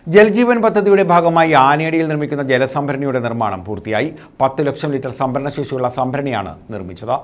ജൽജീവൻ പദ്ധതിയുടെ ഭാഗമായി ആനയടിയിൽ നിർമ്മിക്കുന്ന ജലസംഭരണിയുടെ നിർമ്മാണം പൂർത്തിയായി. 10 ലക്ഷം ലിറ്റർ സംഭരണശേഷിയുള്ള സംഭരണിയാണ് നിർമ്മിച്ചത്.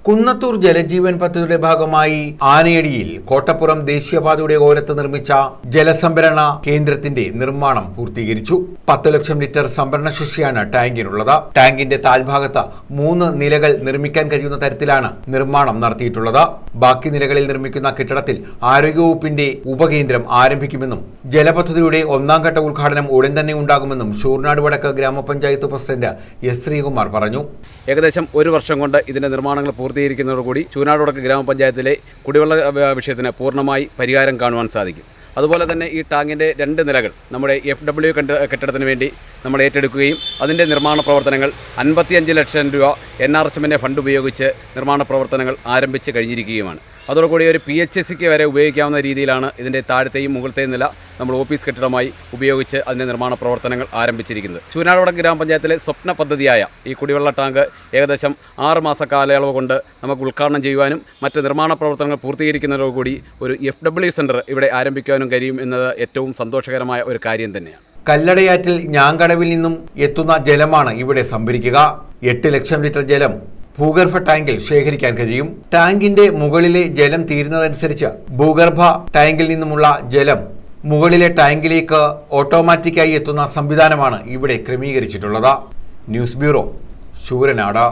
കുന്നത്തൂർ ജലജീവൻ പദ്ധതിയുടെ ഭാഗമായി ആനയടിയിൽ കോട്ടപ്പുറം ദേശീയപാതയുടെ ഓരത്ത് നിർമ്മിച്ച ജലസംഭരണ കേന്ദ്രത്തിന്റെ നിർമ്മാണം പൂർത്തീകരിച്ചു. 10 ലക്ഷം ലിറ്റർ സംഭരണശേഷിയാണ് ടാങ്കിനുള്ളത്. ടാങ്കിന്റെ താഴ്ഭാഗത്ത് 3 നിലകൾ നിർമ്മിക്കാൻ കഴിയുന്ന തരത്തിലാണ് നിർമ്മാണം നടത്തിയിട്ടുള്ളത്. ബാക്കി നിലകളിൽ നിർമ്മിക്കുന്ന കെട്ടിടത്തിൽ ആരോഗ്യവകുപ്പിന്റെ ഉപകേന്ദ്രം ആരംഭിക്കുമെന്നും ജലപദ്ധതിയുടെ 1ാം ഘട്ട ഉദ്ഘാടനം ഉടൻ തന്നെ ഉണ്ടാകുമെന്നും ഷൂർനാട് വടക്ക് ഗ്രാമപഞ്ചായത്ത് പ്രസിഡന്റ് എസ് ശ്രീകുമാർ പറഞ്ഞു. ഏകദേശം 1 വർഷം കൊണ്ട് ഇതിന്റെ നിർമ്മാണങ്ങൾ പൂർത്തീകരിക്കുന്നതോടുകൂടി ചൂനാട് വടക്ക് ഗ്രാമപഞ്ചായത്തിലെ കുടിവെള്ള വിഷയത്തിന് പൂർണ്ണമായി പരിഹാരം കാണുവാൻ സാധിക്കും. അതുപോലെ തന്നെ ഈ ടാങ്കിൻ്റെ 2 നിലകൾ നമ്മുടെ FW കെട്ടിടത്തിന് വേണ്ടി നമ്മൾ ഏറ്റെടുക്കുകയും അതിൻ്റെ നിർമ്മാണ പ്രവർത്തനങ്ങൾ 55 ലക്ഷം രൂപ NRHM ഫണ്ട് ഉപയോഗിച്ച് നിർമ്മാണ പ്രവർത്തനങ്ങൾ ആരംഭിച്ച് കഴിഞ്ഞിരിക്കുകയുമാണ്. അതോടുകൂടി ഒരു PHSക്ക് വരെ ഉപയോഗിക്കാവുന്ന രീതിയിലാണ് ഇതിൻ്റെ താഴത്തെയും മുകളിലത്തെയും നില നമ്മൾ ഓഫീസ് കെട്ടിടമായി ഉപയോഗിച്ച് അതിൻ്റെ നിർമ്മാണ പ്രവർത്തനങ്ങൾ ആരംഭിച്ചിരിക്കുന്നത്. ചൂനാട് വടക്ക് ഗ്രാമപഞ്ചായത്തിലെ സ്വപ്ന പദ്ധതിയായ ഈ കുടിവെള്ള ടാങ്ക് ഏകദേശം 6 മാസ കാലയളവ് കൊണ്ട് നമുക്ക് ഉദ്ഘാടനം ചെയ്യുവാനും മറ്റ് നിർമ്മാണ പ്രവർത്തനങ്ങൾ പൂർത്തീകരിക്കുന്നതോടുകൂടി ഒരു FW സെൻറ്റർ ഇവിടെ ആരംഭിക്കാനും കഴിയും എന്നത് ഏറ്റവും സന്തോഷകരമായ ഒരു കാര്യം തന്നെയാണ്. കല്ലടയാറ്റിൽ ഞാങ്കടവിൽ നിന്നും എത്തുന്ന ജലമാണ് ഇവിടെ സംഭരിക്കുക. 8 ലക്ഷം ലിറ്റർ ജലം ഭൂഗർഭ ടാങ്കിൽ ശേഖരിക്കാൻ കഴിയും. ടാങ്കിന്റെ മുകളിലെ ജലം തീരുന്നതനുസരിച്ച് ഭൂഗർഭ ടാങ്കിൽ നിന്നുമുള്ള ജലം മുകളിലെ ടാങ്കിലേക്ക് ഓട്ടോമാറ്റിക്കായി എത്തുന്ന സംവിധാനമാണ് ഇവിടെ ക്രമീകരിച്ചിട്ടുള്ളത്. News bureau, Sooranad.